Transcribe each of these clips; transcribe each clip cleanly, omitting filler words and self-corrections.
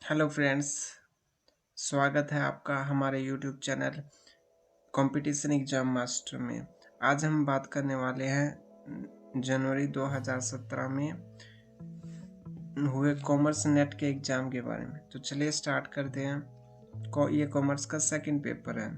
Hello friends, स्वागत है आपका हमारे YouTube channel competition exam master में। आज हम बात करने वाले हैं जनवरी 2017 में हुए कॉमर्स नेट के एग्ज़ाम के बारे में। तो चलिए स्टार्ट करते हैं। ये कॉमर्स का सेकंड पेपर है।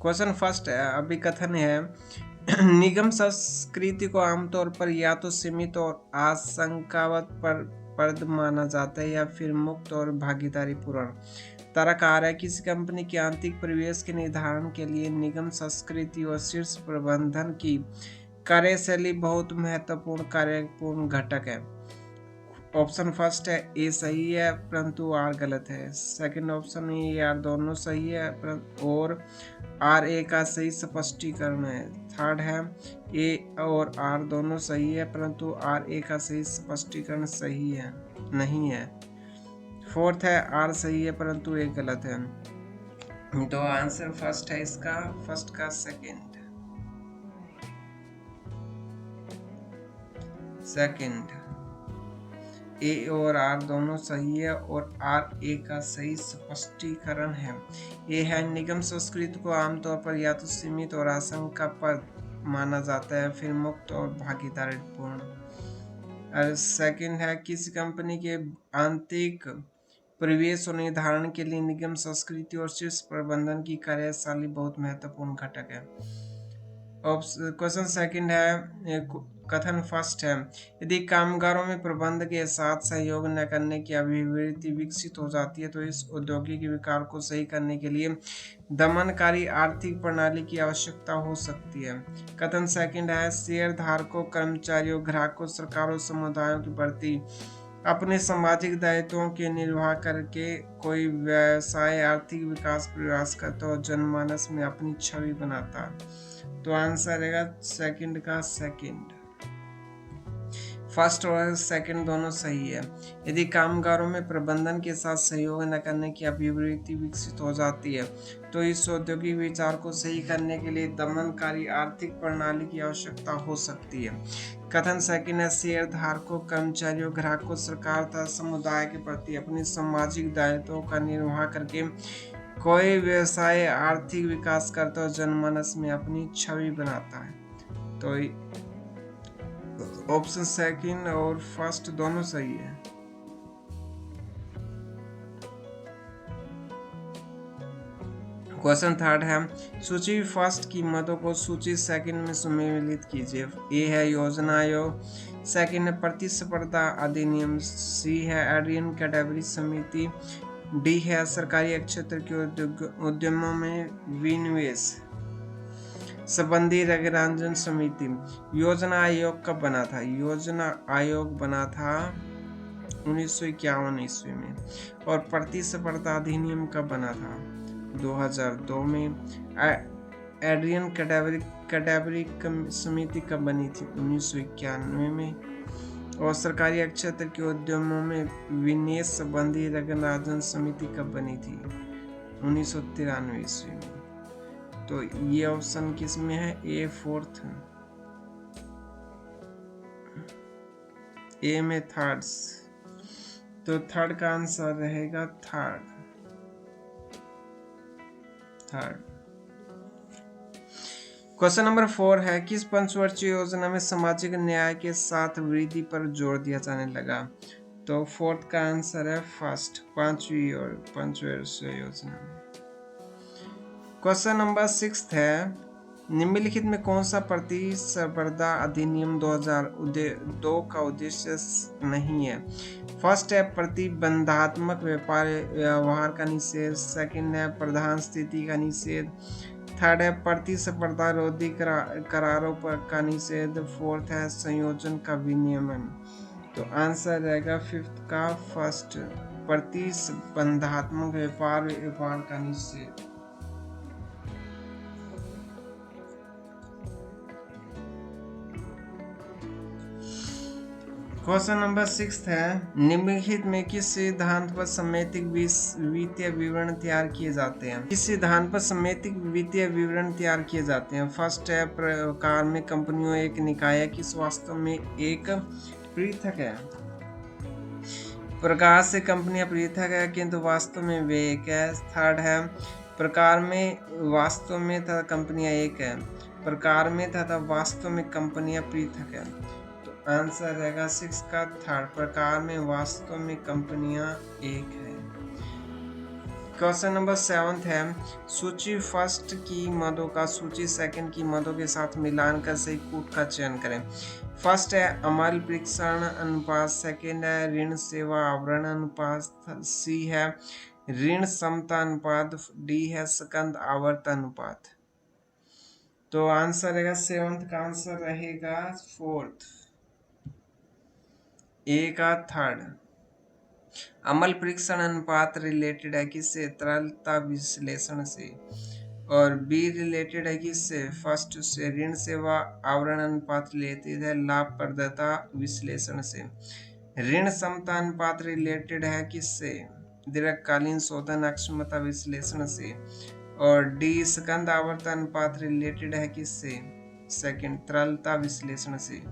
क्वेश्चन फर्स्ट है, अभिकथन है निगम संस्कृति को आमतौर पर या तो सीमित और आशंकावत पर पर्द माना जाता है या फिर मुक्त और भागीदारी पूर्ण। तारकार है, किसी कंपनी के आंतरिक परिवेश के निर्धारण के लिए निगम संस्कृति और शीर्ष प्रबंधन की कार्यशैली बहुत महत्वपूर्ण कार्यपूर्ण घटक है। ऑप्शन फर्स्ट है ए सही है परंतु आर गलत है। सेकंड ऑप्शन ए आर दोनों सही है और आर ए का सही स्पष्टीकरण है। थर्ड है ए और आर दोनों सही है परंतु आर ए का सही स्पष्टीकरण सही है नहीं है। फोर्थ है आर सही है परंतु ए गलत है। तो आंसर फर्स्ट है इसका, फर्स्ट का सेकंड ए और आर दोनों सही है और आर ए का सही स्पष्टीकरण है। ए है, निगम संस्कृति को आमतौर पर या तो सीमित और आशंका पर माना जाता है फिर मुक्त और भागीदारीपूर्ण। और सेकंड है, किसी कंपनी के आंतरिक परिवेश और निर्धारण के लिए निगम संस्कृति और शीर्ष प्रबंधन की कार्यशैली बहुत महत्वपूर्ण घटक है। क्वेश्चन सेकंड है, कथन फर्स्ट है, यदि कामगारों में प्रबंध के साथ सहयोग न करने की अभिवृत्ति विकसित हो जाती है तो इस औद्योगिक विकार को सही करने के लिए दमनकारी आर्थिक प्रणाली की आवश्यकता हो सकती है। कथन सेकंड है, शेयर धारकों, कर्मचारियों, ग्राहकों, सरकारों, समुदायों के प्रति अपने सामाजिक दायित्वों के निर्वाह करके कोई व्यवसाय आर्थिक विकास प्रयास करता और जनमानस में अपनी छवि बनाता। तो आंसर रहेगा सेकंड का सेकंड। फर्स्ट और सेकंड दोनों सही है। यदि कामगारों में प्रबंधन के साथ सहयोग न करने की अभिवृत्ति विकसित हो जाती है तो इस औद्योगिक विचार को सही करने के लिए दमनकारी आर्थिक प्रणाली की आवश्यकता हो सकती है। कथन सेकंड है, शेयर धारकों, कर्मचारियों, ग्राहकों, सरकार तथा समुदाय के प्रति अपने सामाजिक दायित्वों का निर्वाह करके कोई व्यवसाय आर्थिक विकास करता और जनमानस में अपनी छवि बनाता है। तो ऑप्शन सेकंड और फर्स्ट दोनों सही है। क्वेश्चन थर्ड है, सूची फर्स्ट की मदों को सूची सेकंड में सम्मिलित कीजिए। ए है योजना आयोग, सेकंड है प्रतिस्पर्धा अधिनियम, सी है एड्रियन कैटेगरी समिति, डी है सरकारी क्षेत्र के उद्यमों में विनिवेश संबंधी रेगुलेशन समिति। योजना आयोग कब बना था? योजना आयोग बना था 1951 ईस्वी में। और प्रतिस्पर्धा अधिनियम कब बना था? 2002 में। एड्रियन कैटेगरी समिति कब बनी थी? 1991 में। और सरकारी क्षेत्र के उद्यमों में विनिवेश संबंधी रेगुलेशन समिति कब बनी थी? 1993 ईस्वी में। तो ये ऑप्शन किस में है? ए फोर्थ, ए में थर्ड। तो थर्ड का आंसर रहेगा थर्ड। क्वेश्चन नंबर 4 है, किस पंचवर्षीय योजना में सामाजिक न्याय के साथ वृद्धि पर जोर दिया जाने लगा? तो फोर्थ का आंसर है फर्स्ट, पंचवर्षीय योजना में। क्वेश्चन नंबर 6 है, निम्नलिखित में कौन सा प्रतिस्पर्धा अधिनियम 2002 का उद्देश्य नहीं है? फर्स्ट है प्रतिबंधात्मक व्यवहार का निषेध, सेकंड है प्रधान स्थिति का निषेध, थर्ड है प्रतिस्पर्धा रोधी करारों पर का निषेध, फोर्थ है संयोजन का विनियमन। तो आंसर रहेगा फिफ्थ का फर्स्ट, प्रतिबंधात्मक व्यवहार का निषेध। क्वेश्चन नंबर 6 है, निम्नलिखित में किस सिद्धांत पर समेतिक वित्तीय विवरण तैयार किए जाते हैं? किस सिद्धांत पर समेतिक वित्तीय विवरण तैयार किए जाते हैं? फर्स्ट है प्रकार में कंपनियों एक निकाय है, किस वास्तव में एक पृथक है। प्रकार से कंपनियां पृथक है किंतु वास्तव में वे एक है। थर्ड है प्रकार में वास्तव में तथा कंपनियां एक है, प्रकार में तथा वास्तव में कंपनियां पृथक है। तो आंसर रहेगा 6 का थर्ड, प्रकार में वास्तव में कंपनियां एक है। क्वेश्चन नंबर 7 है सूची फर्स्ट की मदों का सूची सेकंड की मदों के साथ मिलान कर सही कूट का चयन करें। फर्स्ट है अमल परीक्षण अनुपात, सेकंड है ऋण सेवा आवरण अनुपात, सी है ऋण समता अनुपात, डी है स्कंद आवर्त अनुपात। तो आंसर रहेगा 7th का आंसर रहेगा 4th, ए का थर्ड। अमल परीक्षण अनुपात रिलेटेड है किससे? तरलता विश्लेषण से। और बी रिलेटेड है किससे? फर्स्ट से। ऋण सेवा आवरण अनुपात रिलेटेड है लाभप्रदता विश्लेषण से। ऋण समता अनुपात रिलेटेड है किससे? दीर्घकालीन शोधन अक्षमता विश्लेषण से। और डी स्कंद आवर्त अनुपात रिलेटेड है किससे? सेकंड, तरलता विश्लेषण से।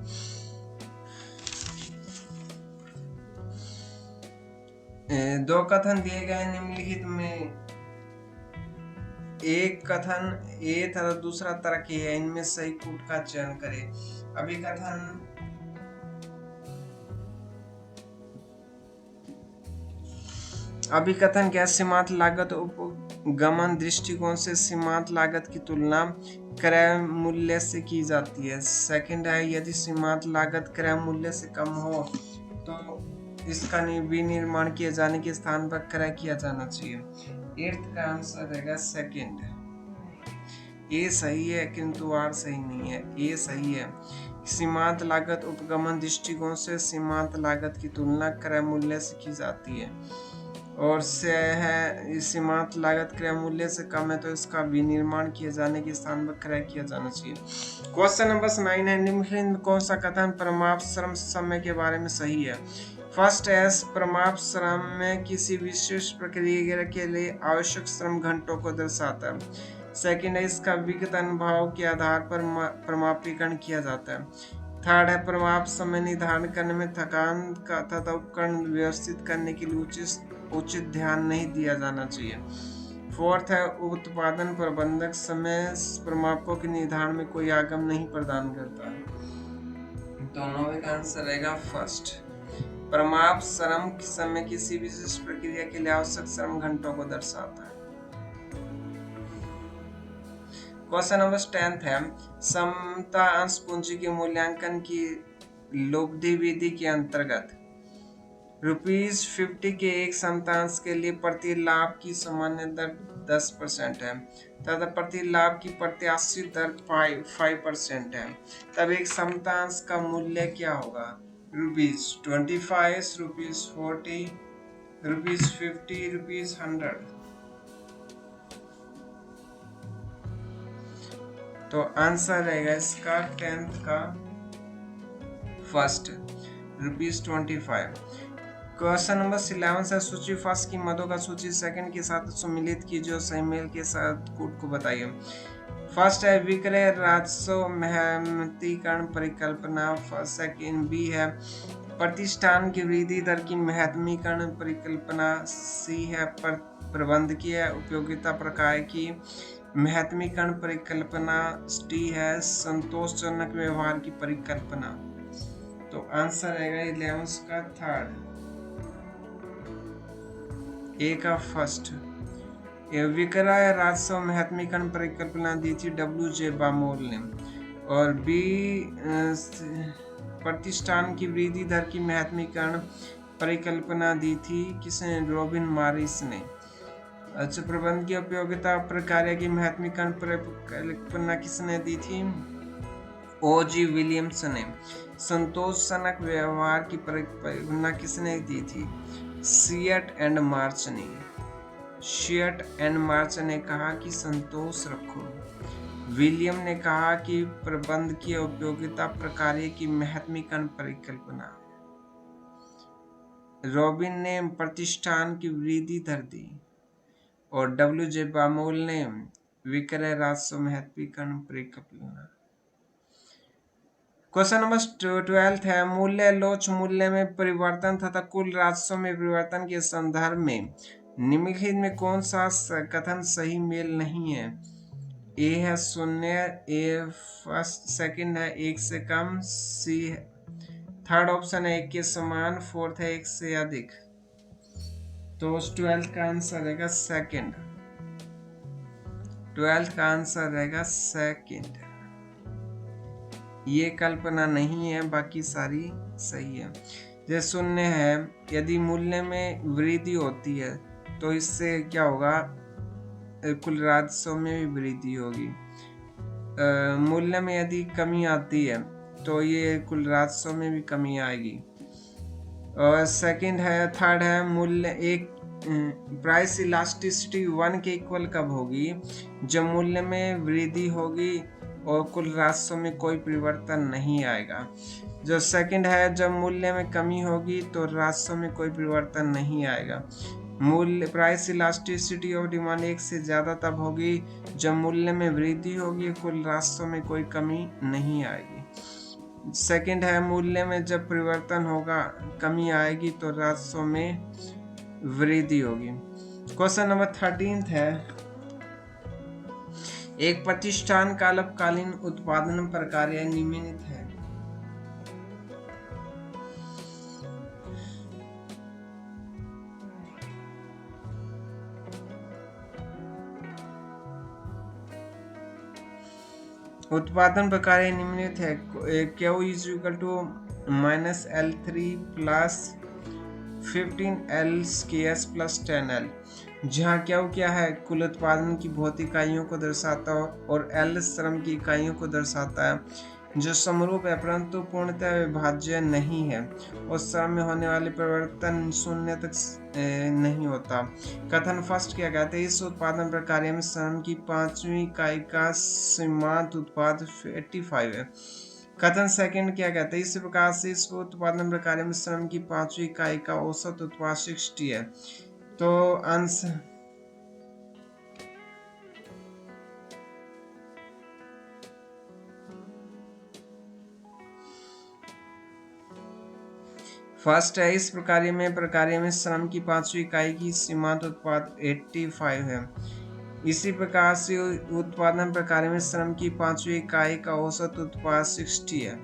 दो कथन दिए गए निम्नलिखित में एक कथन ए तथा दूसरा तर्क है, इनमें सही कूट का चयन करें। अभिकथन क्या? सीमांत लागत उपगमन दृष्टिकोण से सीमांत लागत की तुलना क्रय मूल्य से की जाती है। सेकंड है यदि सीमांत लागत क्रय मूल्य से कम हो तो इसका विनिर्माण किए जाने के स्थान पर क्रय किया जाना चाहिए। 8th का आंसर रहेगा सेकंड। ए सही है किंतु आर सही नहीं है। ए सही है। सीमांत लागत उपगमन दृष्टिकोण से सीमांत लागत की तुलना क्रय मूल्य से की जाती है और से है सीमांत लागत क्रय मूल्य से कम है तो इसका विनिर्माण किए जाने के स्थान पर क्रय किया जाना चाहिए। क्वेश्चन नंबर 9 है निम्नलिखित में कौन सा कथन परमाप श्रम समय के बारे में सही है? फर्स्ट एस परमाप श्रम में किसी विशेष प्रक्रिया के लिए आवश्यक श्रम घंटों को दर्शाता है। सेकंड है इसका विगत अनुभव के आधार पर परमापीकरण किया जाता है। थर्ड है परमाप समय निर्धारण करने में थकान का तथा उपकरण व्यवस्थित करने के लिए उचित ध्यान नहीं दिया जाना चाहिए। फोर्थ है उत्पादन प्रबंधक समय परमापों के निर्धारण में कोई आगम नहीं प्रदान करता है। तो 9 का आंसर रहेगा फर्स्ट। परमाप श्रम समय किसी विशेष प्रक्रिया के लिए आवश्यक श्रम घंटों को दर्शाता है। क्वेश्चन नंबर 10 है समता अंश पूंजी के मूल्यांकन की लोब्धि विधि के अंतर्गत ₹50 के एक समतांश के लिए प्रति लाभ की सामान्य दर 10% है तथा प्रति लाभ की प्रत्याशित दर 5% है। तब एक समतांश का मूल्य क्या होगा? ₹25, ₹40, ₹50, ₹100। तो आंसर रहेगा इसका 10th का फर्स्ट, ₹25। क्वेश्चन नंबर 11 है सूची फर्स्ट की मदों का सूची सेकंड के साथ सम्मिलित की जो सही मेल के साथ कूट को बताइए। फर्स्ट है विक्रय राजस्व महत्तीकरण परिकल्पना। सेकंड बी है प्रतिष्ठान की वृद्धि दर की महत्मीकरण परिकल्पना। सी है प्रबंधकीय उपयोगिता प्रकार की महत्मीकरण परिकल्पना। डी है संतोषजनक व्यवहार की परिकल्पना। तो आंसर रहेगा 11 का थर्ड, ए का फर्स्ट। विक्रय राजस्व महत्मीकरण परिकल्पना दी थी WJ बामोल ने। और बी प्रतिष्ठान की वृद्धि दर की महत्मीकरण परिकल्पना दी थी किसने? रॉबिन मॉरिस ने। अच्छा, प्रबंध की उपयोगिता प्रक्रिया की महत्मीकरण परिकल्पना किसने दी थी? OG विलियम्स ने। संतोषजनक व्यवहार की परिकल्पना किसने दी थी? शियट एंड मार्च ने। शियट एंड मार्च ने कहा कि संतोष रखो। विलियम ने कहा कि प्रबंध की उपयोगिता प्रक्रिया की महत्मीकरण परिकल्पना। रॉबिन ने प्रतिष्ठान की वृद्धि दर दी और WJ बामोल ने विक्रय राजस्व महत्वीकरण परिकल्पना। क्वेश्चन नंबर 12 है मूल्य लोच मूल्य में परिवर्तन तथा कुल राजस्व में परिवर्तन के संदर्भ में निम्नलिखित में कौन सा कथन सही मेल नहीं है। ए है 0, ए फर्स्ट सेकंड है 1 से कम, सी थर्ड ऑप्शन है 1 के समान, फोर्थ है 1 से अधिक। तो 12 का आंसर रहेगा सेकंड। 12 का आंसर रहेगा सेकंड। ये कल्पना नहीं है, बाकी सारी सही है। जैसे 0 है यदि मूल्य में वृद्धि होती है तो इससे क्या होगा, कुल राजस्व में भी वृद्धि होगी। मूल्य में यदि कमी आती है तो ये कुल राजस्व में भी कमी आएगी। और सेकंड है, थर्ड है मूल्य एक प्राइस इलास्टिसिटी 1 के इक्वल कब होगी, जब मूल्य में वृद्धि होगी और कुल राजस्व में कोई परिवर्तन नहीं आएगा। जो सेकंड है, जब मूल्य में कमी होगी तो राजस्व में कोई परिवर्तन नहीं आएगा। मूल्य प्राइस इलास्टिसिटी ऑफ डिमांड 1 से ज्यादा तब होगी जब मूल्य में वृद्धि होगी, कुल राजस्व में कोई कमी नहीं आएगी। सेकंड है, मूल्य में जब परिवर्तन होगा कमी आएगी तो राजस्व में वृद्धि होगी। क्वेश्चन नंबर 13 है एक प्रतिष्ठान का अल्पकालीन उत्पादन प्रक्रिया निम्नलिखित है। उत्पादन प्रक्रिया निम्नलिखित है। Q is equal to -L3 plus 15L KS plus 10L, जहाँ Q क्या है, कुल उत्पादन की भौतिक इकाइयों को दर्शाता है और L श्रम की इकाइयों को दर्शाता है, जो समरूप है परंतु पूर्णतः विभाज्य नहीं है और श्रम में होने वाले परिवर्तन शून्य तक नहीं होता। कथन फर्स्ट क्या कहते हैं, इस उत्पादन प्रक्रिया में श्रम की 5वीं इकाई का सीमांत उत्पाद 85 है। कथन सेकंड क्या कहते हैं, इस प्रकार से इस उत्पादन प्रक्रिया में श्रम की 5वीं इकाई का औसत उत्पाद 60 है। तो अंश फर्स्ट है, इस प्रक्रिया में श्रम की 5वीं इकाई की सीमांत उत्पाद 85 है। इसी प्रकार से उत्पादन प्रक्रिया में श्रम की 5वीं इकाई का औसत उत्पाद 60 है।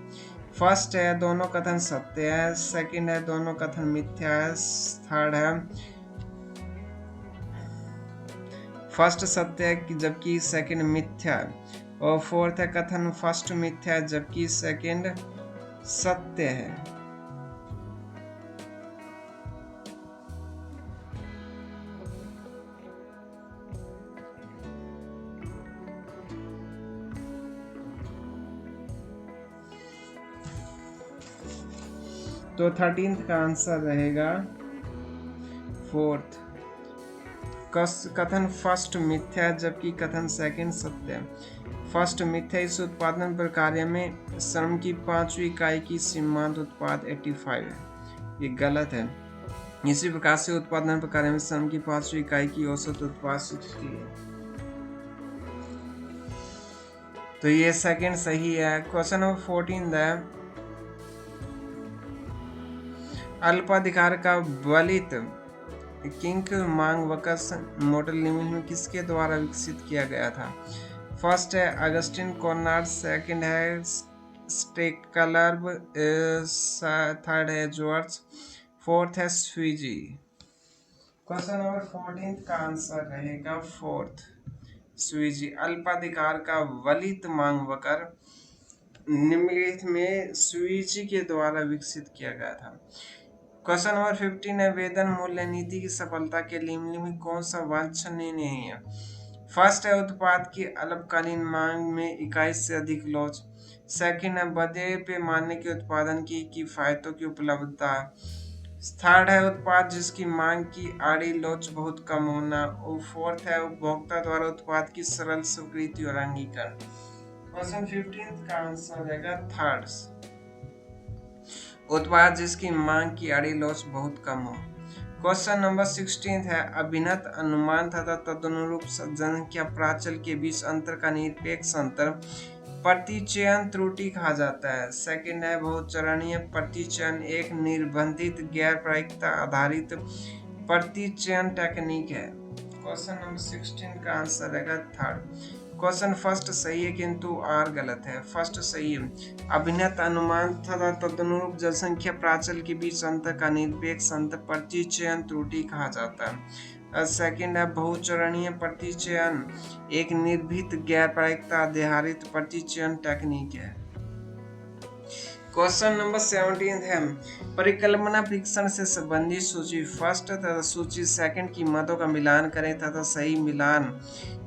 फर्स्ट है दोनों कथन सत्य है, सेकंड है दोनों कथन मिथ्या है, थर्ड है फर्स्ट सत्य है जबकि सेकंड मिथ्या है, और फोर्थ है कथन फर्स्ट मिथ्या है जबकि सेकंड सत्य है। तो 13th का आंसर रहेगा फोर्थ। कथन फर्स्ट मिथ्या जबकि कथन सेकंड सत्य है। फर्स्ट मिथ्या, इस उत्पादन प्रक्रिया में श्रम की 5वीं इकाई की सीमांत उत्पाद 85 है, ये गलत है। इसी प्रकार से उत्पादन प्रक्रिया में श्रम की 5वीं इकाई की औसत उत्पाद 60 है, तो ये सेकंड सही है। क्वेश्चन नंबर 14 है अल्पाधिकार का बलित किंग मांग वकस मॉडल निम्न में किसके द्वारा विकसित किया गया था। फर्स्ट है अगस्टिन कॉर्नाड, सेकंड है स्टेकलर्ब, थर्ड है जॉर्ज, फोर्थ है स्वीजी। क्वेश्चन नंबर 14 का आंसर रहेगा फोर्थ स्वीजी। अल्पाधिकार का वलित मांग वक्र निम्नलिखित में स्वीजी के द्वारा विकसित किया गया था। क्वेश्चन नंबर 15 है वेतन मूल्य नीति की सफलता के लिए में कौन सा वांछनीय नहीं है। फर्स्ट है उत्पाद की अल्पकालीन मांग में इकाई से अधिक लोच, सेकंड है बड़े पैमाने के उत्पादन की किफायतों की उपलब्धता, थर्ड है उत्पाद जिसकी मांग की आड़ी लोच बहुत कम होना, और फोर्थ है उपभोक्ता द्वारा उत्पाद की सरल स्वीकृति और अंगीकरण। क्वेश्चन 15 का आंसर रहेगा थर्ड, उत्पाद जिसकी मांग की आड़ी लोच बहुत कम हो। क्वेश्चन नंबर 16 है अभिन्नत अनुमान तथा तदनुरूप जनसंख्या प्राचल के बीच अंतर का निरपेक्ष अंतर प्रतिचयन त्रुटि कहा जाता है। सेकंड है बहुचरणीय प्रतिचयन, एक निर्बंधित गैर प्रायिकता आधारित प्रतिचयन टेक्निक है। क्वेश्चन नंबर 16 का आंसर रहेगा थर्ड। क्वेश्चन फर्स्ट सही है किंतु आर गलत है। फर्स्ट सही है, अभिन्नत अनुमान तथा तदनुरूप जनसंख्या प्राचल के बीच अंतर का निरपेक्ष अंतर प्रतिचयन त्रुटि कहा जाता है। सेकंड है बहुचरणीय प्रतिचयन, एक निर्भीत गैर प्रायिकता आधारित प्रतिचयन टेक्निक है। क्वेश्चन नंबर 17 है, परिकल्पना परीक्षण से संबंधित सूची फर्स्ट तथा सूची सेकंड की मतों का मिलान करें तथा सही मिलान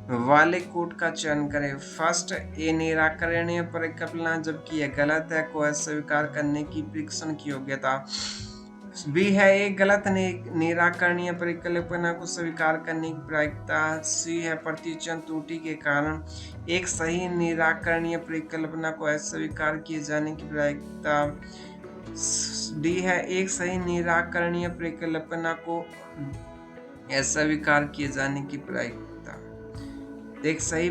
वाले कोड का चयन करें। फर्स्ट ए निराकरणीय परिकल्पना जबकि यह गलत है को अस्वीकार करने की परीक्षण की योग्यता। बी है एक गलत निराकरणीय परिकल्पना को स्वीकार करने की प्रायिकता। सी है प्रतिचयन त्रुटि के कारण एक सही निराकरणीय परिकल्पना को अस्वीकार किए जाने की प्रायिकता। डी है एक सही निराकरणीय परिकल्पना को अस्वीकार किए जाने की प्रायिकता। एक सही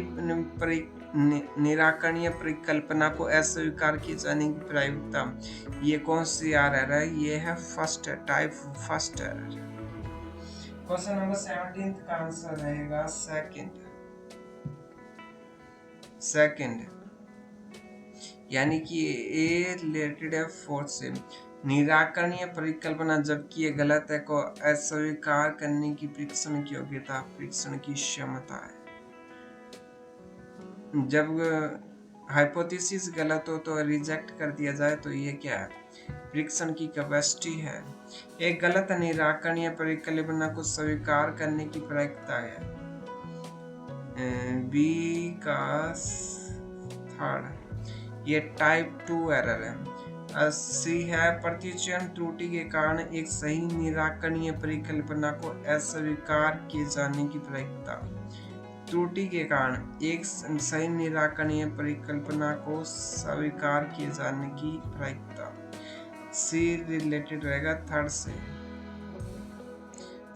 निराकरणीय परिकल्पना को अस्वीकार किए जाने की प्रायिकता, ये कौन सी आ रहा है? ये है first type first. Question number 17 का आंसर रहेगा सेकंड, यानी कि ए रिलेटेड है फोर्थ से। निराकरणीय परिकल्पना जबकि ये गलत है को अस्वीकार करने की परीक्षण की योग्यता, परीक्षण की क्षमता है। जब हाइपोथेसिस गलत हो तो रिजेक्ट कर दिया जाए तो ये क्या है? परीक्षण की कैपेसिटी है। एक गलत निराकरणीय परिकल्पना को स्वीकार करने की प्रायिकता है। बी का थर्ड, ये टाइप 2 एरर है। सी है प्रतिचयन त्रुटि के कारण एक सही निराकरणीय परिकल्पना को अस्वीकार किए जाने की प्रायिकता। त्रुटि के कारण एक सही निराकरणीय परिकल्पना को स्वीकार किए जाने की प्रायिकता। सी रिलेटेड रहेगा थर्ड से।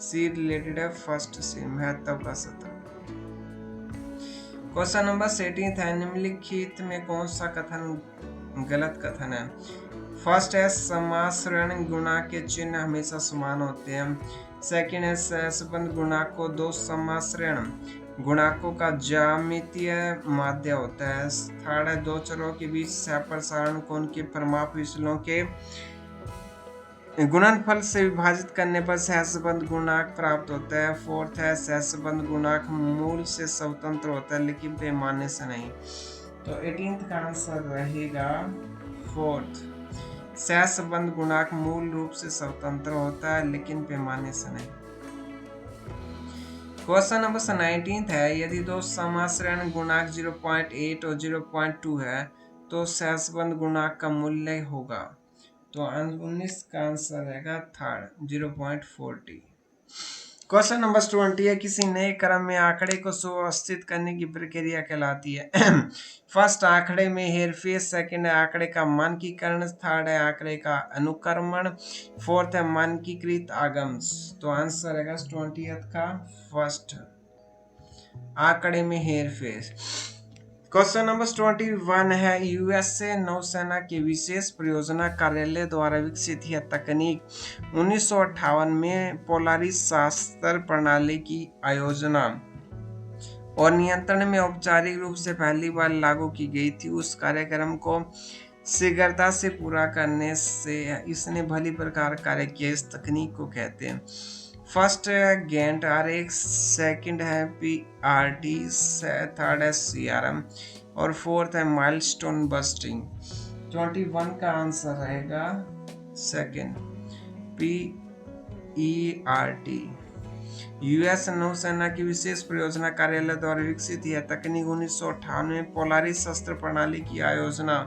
सी रिलेटेड है फर्स्ट से, महत्व का सत्र। क्वेश्चन नंबर 18 है, निम्नलिखित में कौन सा कथन गलत कथन है? फर्स्ट है समाश्रयण गुणांक के चिन्ह हमेशा समान होते हैं। सेकंड है सहसंबंध गुणांक को दो समाश्रयण गुणांकों का ज्यामितीय माध्य होता है। थर्ड है दो चरों के बीच सहप्रसारण कोण के परिमाप विचलों के गुणनफल से विभाजित करने पर सहसंबंध गुणांक प्राप्त होता है। फोर्थ है सहसंबंध गुणांक मूल से स्वतंत्र होता है लेकिन पैमाने से नहीं। तो 18th का आंसर रहेगा फोर्थ, सहसंबंध गुणांक मूल रूप से स्वतंत्र होता है लेकिन पैमाने से नहीं। क्वेश्चन नंबर 19 है, यदि दो समाश्रयण गुणांक 0.8 और 0.2 है तो सहसंबंध गुणांक का मूल्य होगा। तो 19 का आंसर रहेगा थर्ड, 0.40। क्वेश्चन नंबर 20 है, किसी नए क्रम में आंकड़े को सुव्यवस्थित करने की प्रक्रिया कहलाती है। फर्स्ट आंकड़े में हेरफेर, सेकंड है आंकड़े का मानकीकरण, थर्ड है आंकड़े का अनुक्रमण, फोर्थ है मानकीकृत आगमश। तो आंसर रहेगा 20th का फर्स्ट, आंकड़े में हेरफेर। क्वेश्चन नंबर 21 है, यूएसए नौसेना के विशेष परियोजना कार्यालय द्वारा विकसित यह तकनीक 1958 में पोलारिस शास्त्र प्रणाली की आयोजना और नियंत्रण में औपचारिक रूप से पहली बार लागू की गई थी। उस कार्यक्रम को शीघ्रता से पूरा करने से इसने भली प्रकार कार्य किया। इस तकनीक को कहते हैं फर्स्ट है गैंट आरेख, सेकंड है PRT, थर्ड है CRM और फोर्थ है माइलस्टोन बस्टिंग। 21 का आंसर रहेगा सेकंड, PERT। यूएस नौसेना की विशेष परियोजना कार्यालय द्वारा विकसित यह तकनीक 1958 में पोलारिस शस्त्र प्रणाली की आयोजना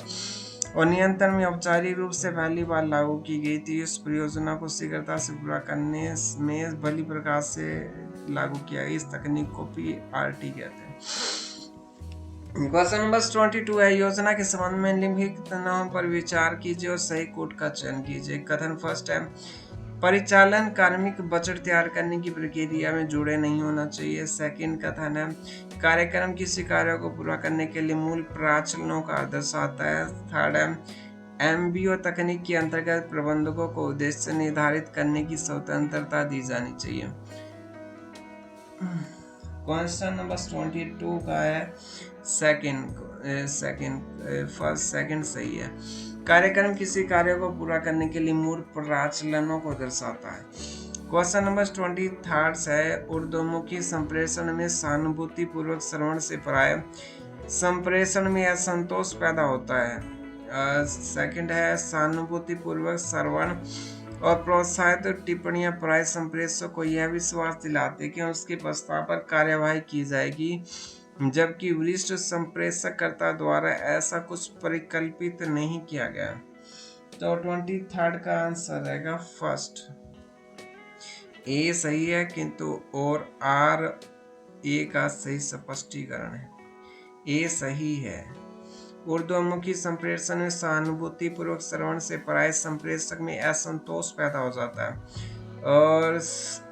और नियंत्रण में औपचारिक रूप से पहली बार लागू की गई थी। इस परियोजना को शीघ्रता से पूरा करने में भली प्रकार से लागू किया गया। इस तकनीक को PRT कहते हैं। क्वेश्चन नंबर 22 है, योजना के संबंध में निम्नलिखित कथनों पर विचार कीजिए और सही कोड का चयन कीजिए। कथन फर्स्ट है, परिचालन कार्मिक बजट तैयार करने की प्रक्रिया में जुड़े नहीं होना चाहिए। सेकंड कथन है कार्यक्रम किसी कार्य को पूरा करने के लिए मूल प्रचलनों का दर्शाता है। थर्ड है एमबीओ तकनीक के अंतर्गत प्रबंधकों को उद्देश्य निर्धारित करने की स्वतंत्रता दी जानी चाहिए। क्वेश्चन नंबर 22 का है सेकंड सही है। कार्यक्रम किसी कार्य को पूरा करने के लिए मूल प्रचलनों को दर्शाता है। क्वेश्चन नंबर 23 है ऊर्ध्वमुखी संप्रेषण में सहानुभूति पूर्वक श्रवण से प्राय संप्रेषण में असंतोष पैदा होता है। सेकंड है सहानुभूति पूर्वक श्रवण और प्रोत्साहित टिप्पणियां प्राय संप्रेषक को यह विश्वास दिलाते कि उसके प्रस्ताव पर कार्यवाही की जाएगी, जबकि वरिष्ठ संप्रेषककर्ता द्वारा ऐसा कुछ परिकल्पित नहीं किया गया। तो 23 का आंसर रहेगा फर्स्ट। ए सही है किंतु और आर ए का सही स्पष्टीकरण है। ए सही है। ऊर्ध्वमुखी संप्रेषण में सहानुभूति पूर्वक श्रवण से प्राय संप्रेषक में असंतोष पैदा हो जाता है। और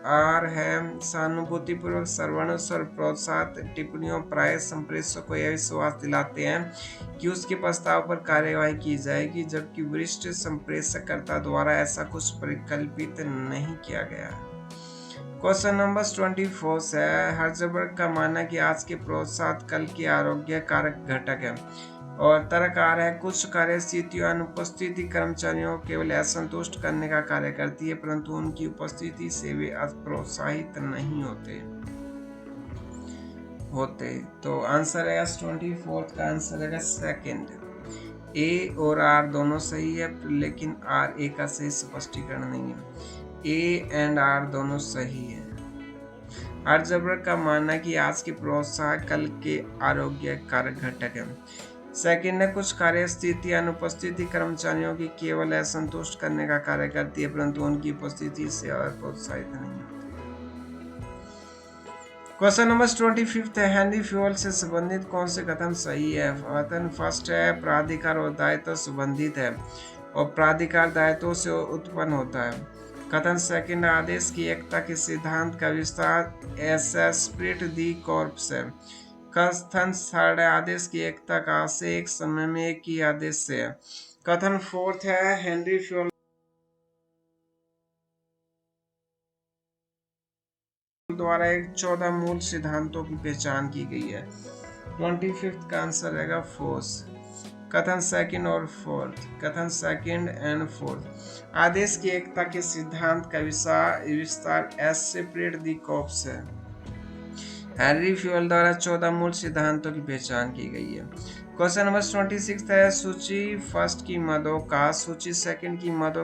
आर है सहानुभूति पूर्वक श्रवण और प्रोत्साहित टिप्पणियों प्राय संप्रेषक को यह विश्वास दिलाते हैं कि उसके प्रस्ताव पर कार्यवाही की जाएगी, जबकि वरिष्ठ संप्रेषककर्ता द्वारा ऐसा कुछ परिकल्पित नहीं किया गया। क्वेश्चन नंबर 24 है हर्जबर्ग का मानना है कि आज के प्रोत्साहन कल के आरोग्य कारक घटक है। और तर्क आ रहा है कुछ कार्यस्थितियों अनुपस्थिति कर्मचारियों को केवल असंतुष्ट करने का कार्य करती है, परंतु उनकी उपस्थिति से वे प्रोत्साहित नहीं होते। तो आंसर है 24 का आंसर है सेकंड। ए और आर दोनों सही है, लेकिन आर ए का सही स्पष्टीकरण नहीं है। ए एंड आर दोनों सही है। हर्जबर्ग का मानना है कि आज के प्रोत्साहन कल के आरोग्य कारक घटक है। सेकंड है कुछ कार्यस्थिति अनुपस्थिति कर्मचारियों की केवल असंतुष्ट करने का कार्य करती है, परंतु उनकी उपस्थिति से और प्रोत्साहित नहीं होती। क्वेश्चन नंबर 25 है हेनरी फ्यूल से संबंधित कौन से कथन सही है। कथन फर्स्ट है प्राधिकार और दायित्व संबंधित है और प्राधिकार दायित्वों से उत्पन्न होता है। कथन सेकंड आदेश की एकता के सिद्धांत का विस्तार एस्पेक्ट दी कॉर्प्स है। कथन थर्ड है आदेश की एकता का से एक समय में एक ही आदेश से है। कथन फोर्थ है हेनरी फ्यूल द्वारा एक 14 मूल सिद्धांतों की पहचान की गई है। 25 का आंसर रहेगा फोर्स। कथन सेकंड और फोर्थ। कथन सेकंड एंड फोर्थ आदेश की एकता के सिद्धांत का विस्तार एस्पेक्ट दी कॉर्प्स है। हेनरी फ्यूल द्वारा 14 मूल सिद्धांतों की पहचान की गई है। क्वेश्चन नंबर 26 है सूची फर्स्ट की मदों का सूची सेकंड की मदों